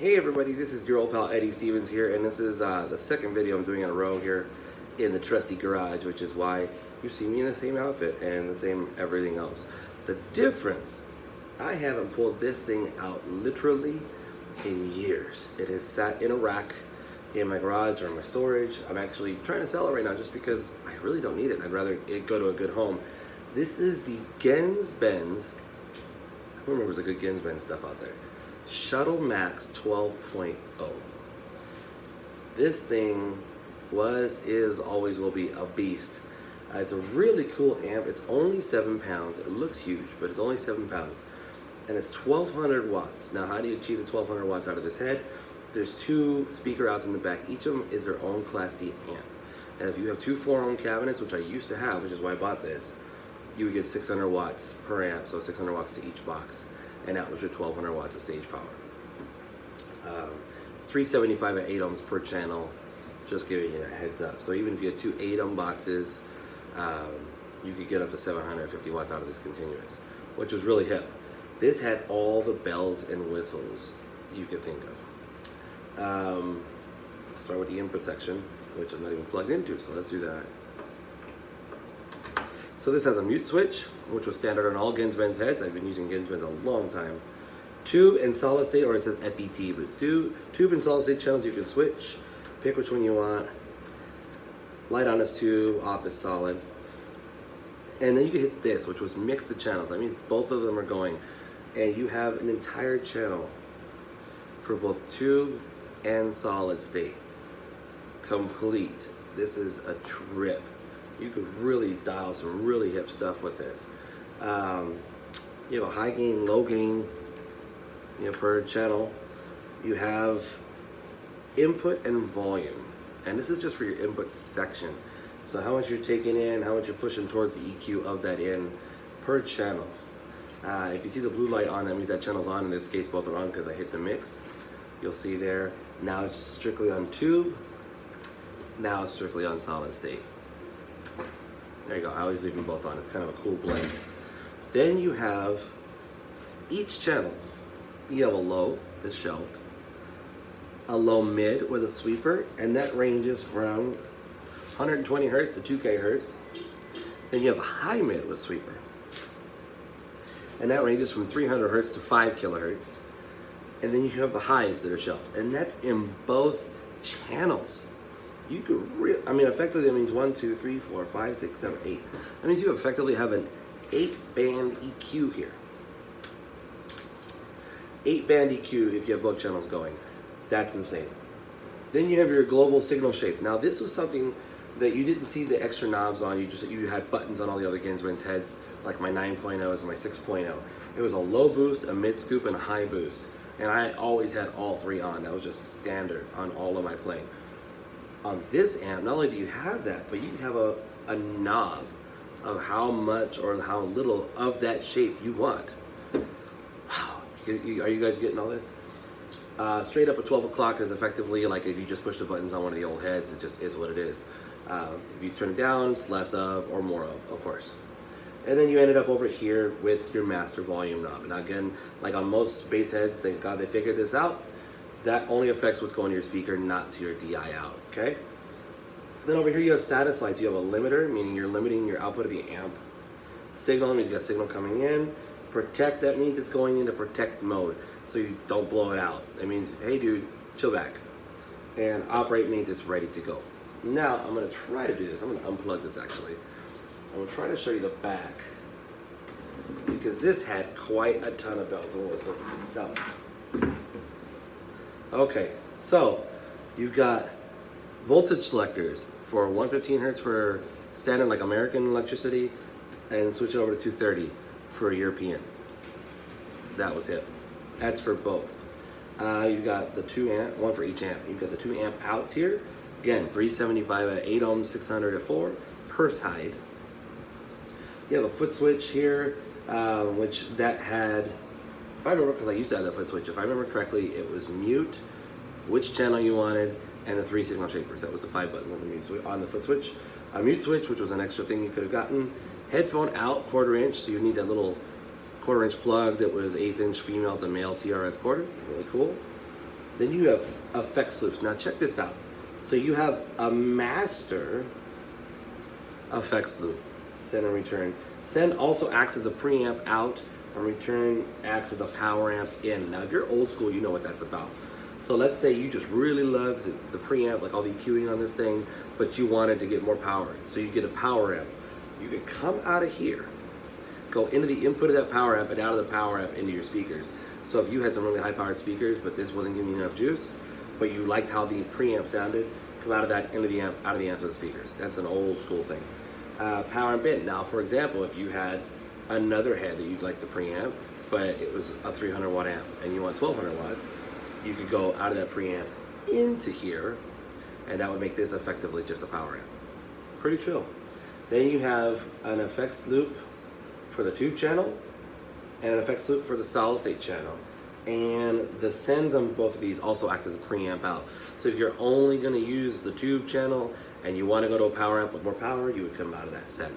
Hey everybody, this is your old pal Eddie Stevens here, and this is the second video I'm doing in a row here in the trusty garage, which is why you see me in the same outfit and the same everything else. The difference, I haven't pulled this thing out literally in years. It has sat in a rack in my garage or in my storage. I'm actually trying to sell it right now just because I really don't need it. I'd rather it go to a good home. This is the Genz Benz. Who remembers the good Genz Benz stuff out there? SHUTTLEMAX 12.0. This thing was, is, always will be a beast. It's a really cool amp. It's only 7 pounds. It looks huge, but it's only 7 pounds. And it's 1200 watts. Now, how do you achieve the 1200 watts out of this head? There's 2 speaker outs in the back. Each of them is their own Class D amp. And if you have 2 4-ohm cabinets, which I used to have, which is why I bought this, you would get 600 watts per amp, so 600 watts to each box. And that was your 1200 watts of stage power. It's 375 at 8 ohms per channel, just giving you a heads up. So even if you had 2 8-ohm boxes, you could get up to 750 watts out of this continuous, which was really hip. This had all the bells and whistles you could think of. I'll start with the input section, which I'm not even plugged into, so let's do that. So this has a mute switch, which was standard on all Genz Benz heads. I've been using Genz Benz a long time. Tube and solid state, or it says FET, but it's tube and solid state channels you can switch. Pick which one you want. Light on is tube, off is solid. And then you can hit this, which was mix the channels. That means both of them are going. And you have an entire channel for both tube and solid state. Complete. This is a trip. You could really dial some really hip stuff with this. You have a high gain, low gain, per channel. You have input and volume, and this is just for your input section. So how much you're taking in, how much you're pushing towards the EQ of that in per channel. If you see the blue light on, that means that channel's on. In this case, both are on because I hit the mix. You'll see there. Now it's strictly on tube. Now it's strictly on solid state. There you go. I always leave them both on. It's kind of a cool blend. Then you have each channel. You have a low, this shelf, a low mid with a sweeper, and that ranges from 120 hertz to 2K hertz. Then you have a high mid with sweeper, and that ranges from 300 hertz to 5 kilohertz. And then you have the highs that are shelved, and that's in both channels. You could really, effectively that means 1, 2, 3, 4, 5, 6, 7, 8. That means you effectively have an 8-band EQ here. 8-band EQ if you have both channels going. That's insane. Then you have your global signal shape. Now this was something that you didn't see the extra knobs on. You had buttons on all the other Genz Benz heads, like my 9.0s and my 6.0. It was a low boost, a mid scoop, and a high boost. And I always had all 3 on. That was just standard on all of my playing. On this amp, not only do you have that, but you have a knob of how much or how little of that shape you want. Wow, are you guys getting all this? Straight up at 12 o'clock is effectively like if you just push the buttons on one of the old heads, it just is what it is. If you turn it down, it's less of or more of course. And then you ended up over here with your master volume knob. Now again, like on most bass heads, thank God they figured this out. That only affects what's going to your speaker, not to your DI out, okay? Then over here you have status lights. You have a limiter, meaning you're limiting your output of the amp. Signal means you got signal coming in. Protect, that means it's going into protect mode, so you don't blow it out. That means, hey dude, chill back. And operate means it's ready to go. Now, I'm gonna try to do this. I'm gonna unplug this actually. I'm gonna try to show you the back, because this had quite a ton of bells and whistles itself. Okay, so you've got voltage selectors for 115 hertz for standard like American electricity, and switch it over to 230 for European. That was it. That's for both. You've got the 2 amp, one for each amp. You've got the 2 amp outs here. Again, 375 at 8 ohms, 600 at 4 per side. You have a foot switch here, which that had, if I remember, because I used to have that foot switch, if I remember correctly, it was mute, which channel you wanted, and the 3 signal shapers. That was the 5 buttons on the foot switch. A mute switch, which was an extra thing you could have gotten. Headphone out, 1/4 inch, so you need that little 1/4 inch plug that was 1/8 inch female to male TRS quarter. Really cool. Then you have effects loops. Now check this out. So you have a master effects loop, send and return. Send also acts as a preamp out, and return acts as a power amp in. Now if you're old school, you know what that's about. So let's say you just really love the preamp, like all the EQing on this thing, but you wanted to get more power. So you get a power amp. You could come out of here, go into the input of that power amp and out of the power amp into your speakers. So if you had some really high powered speakers, but this wasn't giving you enough juice, but you liked how the preamp sounded, come out of that into the amp, out of the amp to the speakers. That's an old school thing. Power amp in. Now, for example, if you had another head that you'd like the preamp, but it was a 300 watt amp and you want 1200 watts, you could go out of that preamp into here, and that would make this effectively just a power amp. Pretty chill. Then you have an effects loop for the tube channel and an effects loop for the solid state channel. And the sends on both of these also act as a preamp out. So if you're only going to use the tube channel and you want to go to a power amp with more power, you would come out of that send.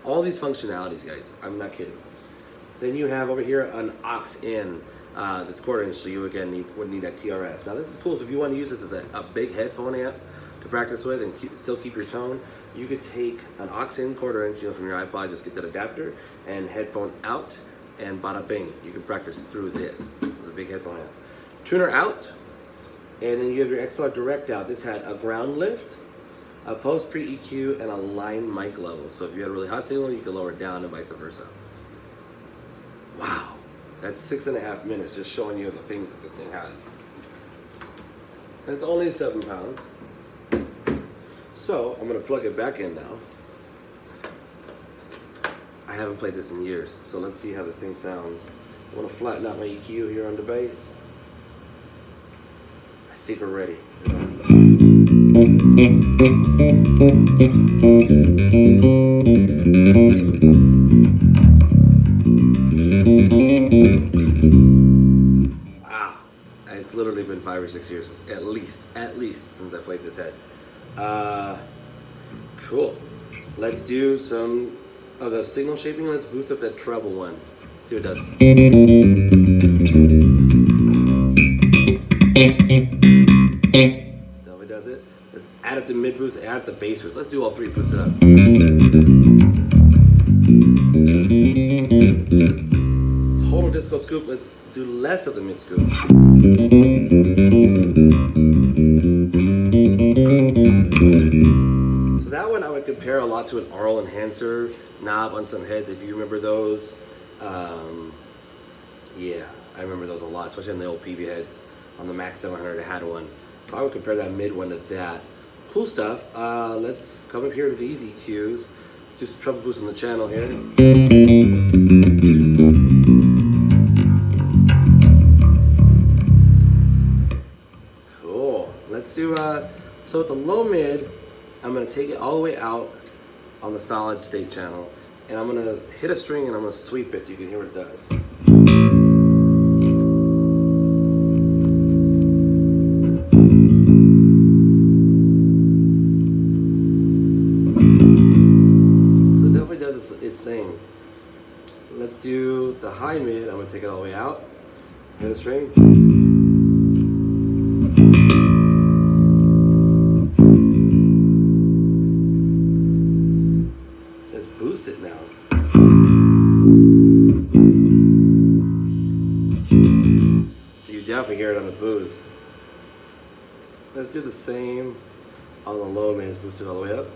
All these functionalities, guys, I'm not kidding. Then you have over here an aux in that's 1/4 inch, so you again would need that TRS. Now this is cool, so if you want to use this as a big headphone amp to practice with and still keep your tone, you could take an aux in 1/4 inch, from your iPod, just get that adapter and headphone out, and bada bing, you can practice through this. It's a big headphone amp. Tuner out, and then you have your XLR direct out. This had a ground lift, a post pre EQ, and a line mic level. So if you had a really hot signal, you could lower it down and vice versa. Wow, that's 6.5 minutes just showing you the things that this thing has. And it's only 7 pounds. So I'm gonna plug it back in now. I haven't played this in years, so let's see how this thing sounds. I want to flatten out my EQ here on the bass. I think we're ready. Wow, it's literally been 5 or 6 years, at least, since I played this head. Cool. Let's do some of the signal shaping. Let's boost up that treble one. See what it does. Delta does it. Let's add up the mid boost, add up the bass boost. Let's do all three, boost it up. Total disco scoop. Let's do less of the mid scoop. So that one I would compare a lot to an aural enhancer knob on some heads, if you remember those. Yeah, I remember those a lot, especially on the old PV heads. On the Max 700 I had one. So I would compare that mid one to that. Cool stuff. Let's come up here to these EQs. Let's do some treble boost on the channel here. Cool. Let's do, so at the low mid, I'm going to take it all the way out on the solid state channel, and I'm going to hit a string and I'm going to sweep it so you can hear what it does. So it definitely does its thing. Let's do the high mid. I'm going to take it all the way out, hit a string. Boost it now. So you definitely hear it on the boost. Let's do the same on the low mid. Let's boost it all the way up.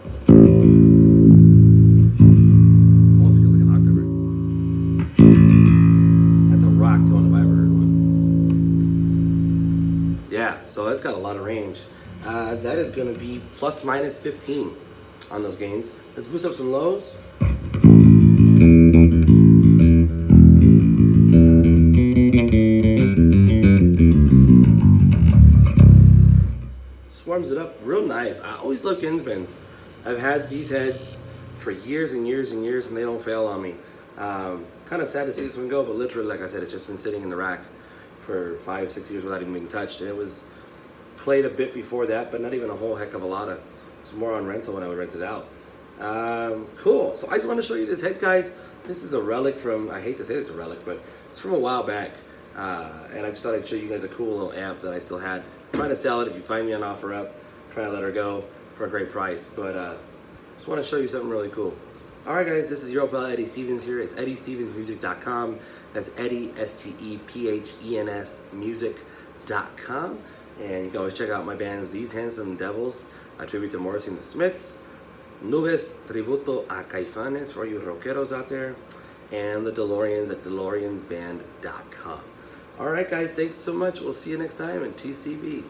Almost feels like an octave. That's a rock tone if I ever heard one. Yeah, so that's got a lot of range. That is going to be plus minus 15 on those gains. Let's boost up some lows. Warms it up real nice. I always love Genz Benz. I've had these heads for years and years and years, and they don't fail on me. Kind of sad to see this one go, but literally, like I said, it's just been sitting in the rack for 5, 6 years without even being touched. And it was played a bit before that, but not even a whole heck of a lot of. It was more on rental when I would rent it out. Cool. So I just want to show you this head, guys. This is a relic from, I hate to say it's a relic, but it's from a while back. And I just thought I'd show you guys a cool little amp that I still had. I'm trying to sell it. If you find me on OfferUp, try to let her go for a great price. But just want to show you something really cool. Alright guys, this is your old pal Eddie Stevens here. It's EddieStevensMusic.com. That's Eddie, STEPHENS music.com. And you can always check out my bands These Handsome Devils, a tribute to Morrissey and the Smiths, Nubes, tributo a Caifanes for you rockeros out there, and the DeLoreans at DeLoreansBand.com. Alright guys, thanks so much. We'll see you next time, and TCB.